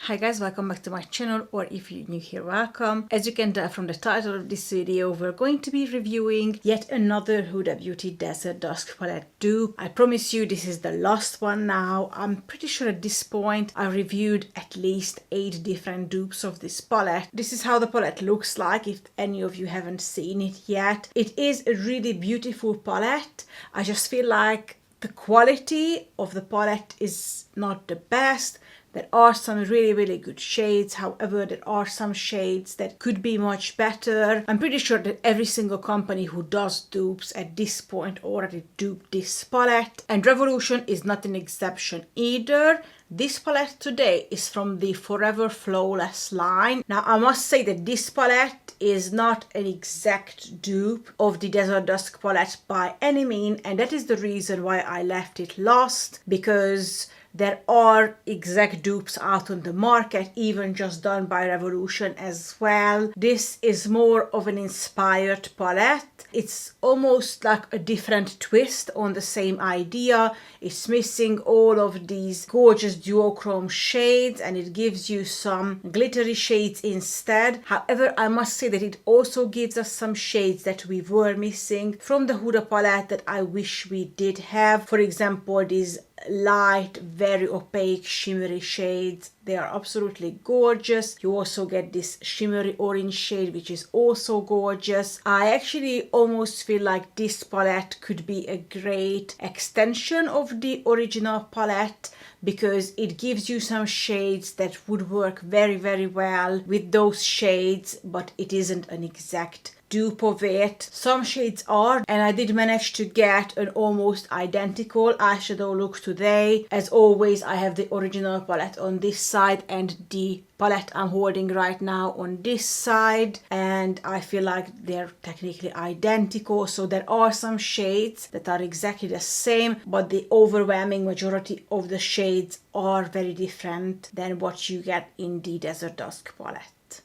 Hi guys, welcome back to my channel, or if you're new here, welcome. As you can tell from the title of this video, we're going to be reviewing yet another Huda Beauty Desert Dusk palette dupe. I promise you this is the last one now. I'm pretty sure at this point I reviewed at least 8 different dupes of this palette. This is how the palette looks like if any of you haven't seen it yet. It is a really beautiful palette. I just feel like the quality of the palette is not the best. There are some really good shades, however there are some shades that could be much better. I'm pretty sure that every single company who does dupes at this point already duped this palette, and Revolution is not an exception either. This palette today is from the Forever Flawless line. Now I must say that this palette is not an exact dupe of the Desert Dusk palette by any means, and that is the reason why I left it last, because there are exact dupes out on the market, even just done by Revolution as well. This is more of an inspired palette. It's almost like a different twist on the same idea. It's missing all of these gorgeous duochrome shades and it gives you some glittery shades instead. However, I must say that it also gives us some shades that we were missing from the Huda palette that I wish we did have. For example, these light, very opaque, shimmery shades. They are absolutely gorgeous. You also get this shimmery orange shade, which is also gorgeous. I actually almost feel like this palette could be a great extension of the original palette, because it gives you some shades that would work very well with those shades, but it isn't an exact dupe of it. Some shades are, and I did manage to get an almost identical eyeshadow look today. As always, I have the original palette on this side and the palette I'm holding right now on this side, and I feel like they're technically identical. So there are some shades that are exactly the same, but the overwhelming majority of the shades are very different than what you get in the Desert Dusk palette.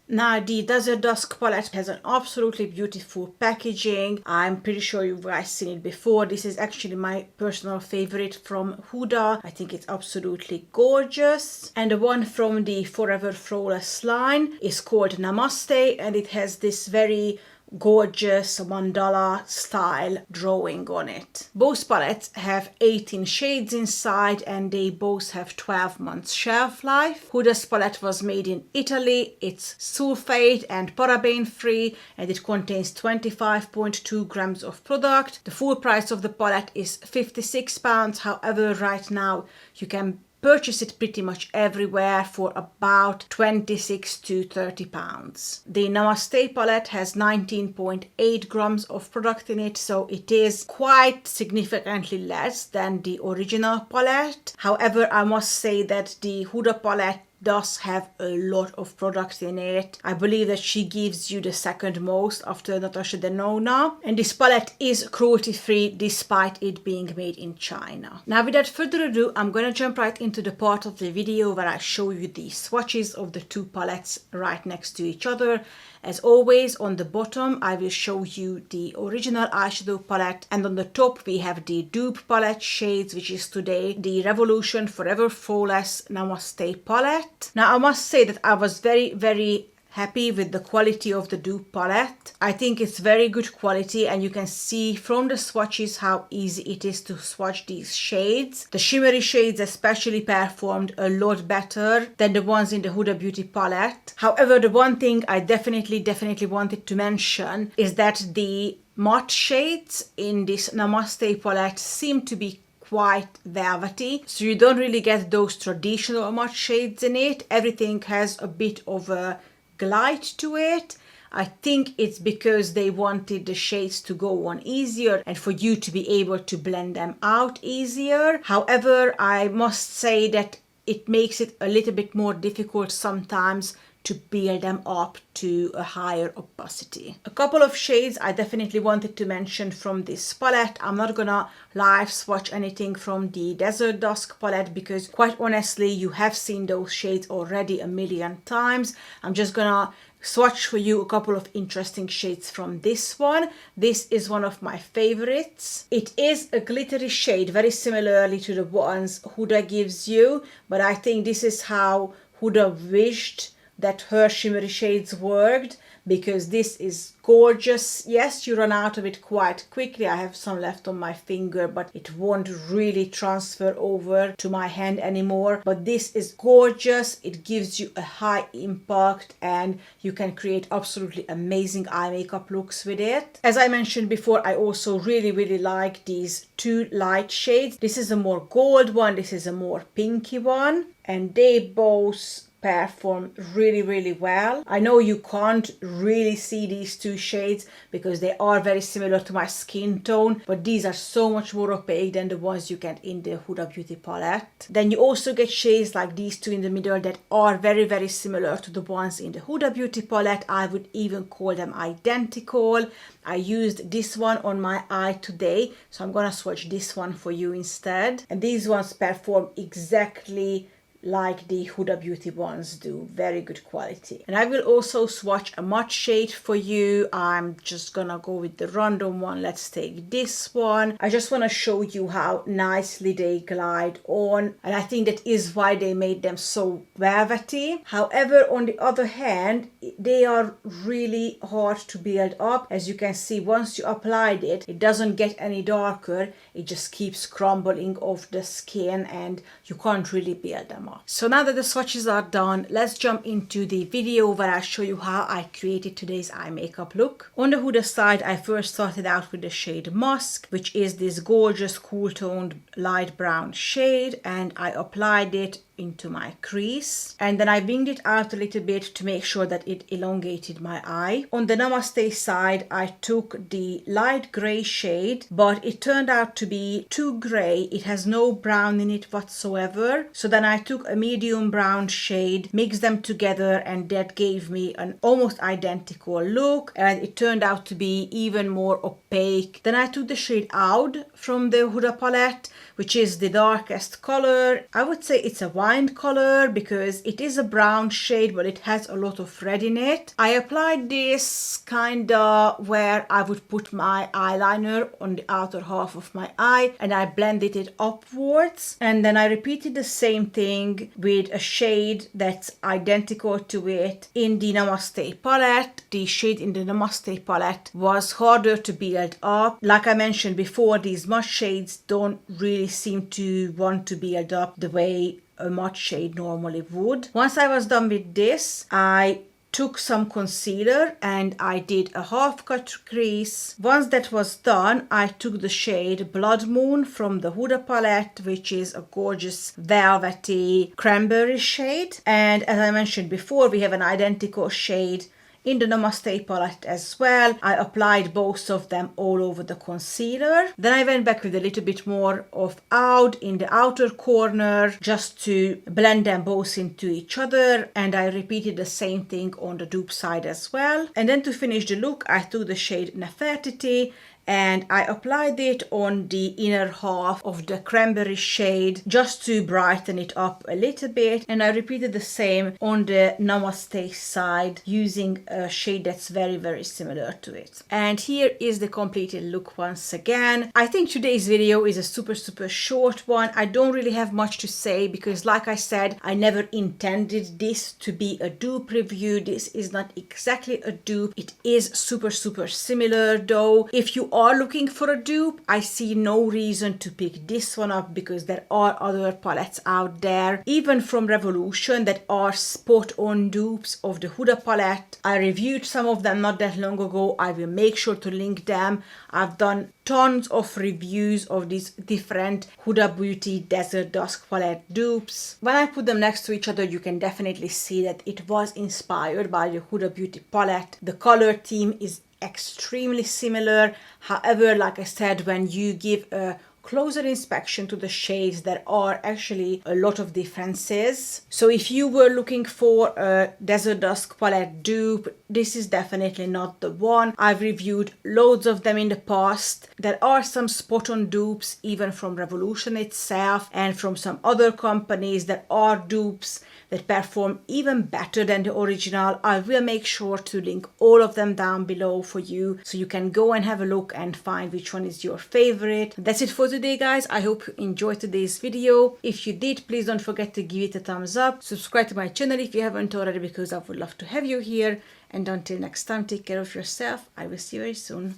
Now, the Desert Dusk palette has an absolutely beautiful packaging. I'm pretty sure you guys seen it before. This is actually my personal favorite from Huda. I think it's absolutely gorgeous. And the one from the Forever Flawless line is called Namaste, and it has this very gorgeous mandala style drawing on it. Both palettes have 18 shades inside and they both have 12 months shelf life. Huda's palette was made in Italy. It's sulfate and paraben free and it contains 25.2 grams of product. The full price of the palette is £56. However, right now you can purchase it pretty much everywhere for about 26 to 30 pounds. The Namaste palette has 19.8 grams of product in it, so it is quite significantly less than the original palette. However, I must say that the Huda palette does have a lot of product in it. I believe that she gives you the second most after Natasha Denona, and this palette is cruelty free despite it being made in China. Now without further ado, I'm gonna jump right into the part of the video where I show you the swatches of the two palettes right next to each other. As always, on the bottom I will show you the original eyeshadow palette, and on the top we have the dupe palette shades, which is today the Revolution Forever Flawless Namaste palette. Now I must say that I was very happy with the quality of the dupe palette. I think it's very good quality, and you can see from the swatches how easy it is to swatch these shades. The shimmery shades especially performed a lot better than the ones in the Huda Beauty palette. However, the one thing I definitely wanted to mention is that the matte shades in this Namaste palette seem to be quite velvety, so you don't really get those traditional matte shades in it. Everything has a bit of a glide to it. I think it's because they wanted the shades to go on easier and for you to be able to blend them out easier. However, I must say that it makes it a little bit more difficult sometimes to build them up to a higher opacity. A couple of shades I definitely wanted to mention from this palette. I'm not gonna live swatch anything from the Desert Dusk palette because quite honestly you have seen those shades already a million times. I'm just gonna swatch for you a couple of interesting shades from this one. This is one of my favorites. It is a glittery shade, very similarly to the ones Huda gives you, but I think this is how Huda wished that her shimmery shades worked, because this is gorgeous. Yes, you run out of it quite quickly. I have some left on my finger, but it won't really transfer over to my hand anymore. But this is gorgeous. It gives you a high impact and you can create absolutely amazing eye makeup looks with it. As I mentioned before, I also really like these two light shades. This is a more gold one, this is a more pinky one, and they both perform really well. I know you can't really see these two shades because they are very similar to my skin tone, but these are so much more opaque than the ones you get in the Huda Beauty palette. Then you also get shades like these two in the middle that are very similar to the ones in the Huda Beauty palette. I would even call them identical. I used this one on my eye today, so I'm gonna swatch this one for you instead. And these ones perform exactly like the Huda Beauty ones do. Very good quality. And I will also swatch a matte shade for you. I'm just gonna go with the random one. Let's take this one. I just want to show you how nicely they glide on, and I think that is why they made them so velvety. However, on the other hand, they are really hard to build up. As you can see, once you applied it, it doesn't get any darker. It just keeps crumbling off the skin and you can't really build them up. So now that the swatches are done, let's jump into the video where I show you how I created today's eye makeup look. On the Huda side, I first started out with the shade Musk, which is this gorgeous cool toned light brown shade, and I applied it into my crease, and then I winged it out a little bit to make sure that it elongated my eye. On the Namaste side, I took the light gray shade, but it turned out to be too gray. It has no brown in it whatsoever. So then I took a medium brown shade, mixed them together, and that gave me an almost identical look, and it turned out to be even more opaque. Then I took the shade Oud from the Huda palette, which is the darkest color. I would say it's a wine color because it is a brown shade, but it has a lot of red in it. I applied this kinda where I would put my eyeliner on the outer half of my eye, and I blended it upwards. And then I repeated the same thing with a shade that's identical to it in the Namaste palette. The shade in the Namaste palette was harder to build up. Like I mentioned before, these matte shades don't really seem to want to build up the way a matte shade normally would. Once I was done with this, I took some concealer and I did a half cut crease. Once that was done, I took the shade Blood Moon from the Huda palette, which is a gorgeous velvety cranberry shade. And as I mentioned before, we have an identical shade in the Namaste palette as well. I applied both of them all over the concealer. Then I went back with a little bit more of Oud in the outer corner just to blend them both into each other, and I repeated the same thing on the dupe side as well. And then to finish the look, I took the shade Nefertiti and I applied it on the inner half of the cranberry shade just to brighten it up a little bit, and I repeated the same on the Namaste side using a shade that's very similar to it. And here is the completed look once again. I think today's video is a super short one. I don't really have much to say because, like I said, I never intended this to be a dupe review. This is not exactly a dupe. It is super similar though. If you are looking for a dupe, I see no reason to pick this one up because there are other palettes out there, even from Revolution, that are spot on dupes of the Huda palette. I reviewed some of them not that long ago. I will make sure to link them. I've done tons of reviews of these different Huda Beauty Desert Dusk palette dupes. When I put them next to each other, you can definitely see that it was inspired by the Huda Beauty palette. The color theme is extremely similar. However, like I said, when you give a closer inspection to the shades, there are actually a lot of differences. So if you were looking for a Desert Dusk palette dupe, this is definitely not the one. I've reviewed loads of them in the past. There are some spot-on dupes even from Revolution itself and from some other companies. There are dupes that perform even better than the original. I will make sure to link all of them down below for you so you can go and have a look and find which one is your favorite. That's it for today, guys. I hope you enjoyed today's video. If you did, please don't forget to give it a thumbs up. Subscribe to my channel if you haven't already, because I would love to have you here. And until next time, take care of yourself. I will see you very soon.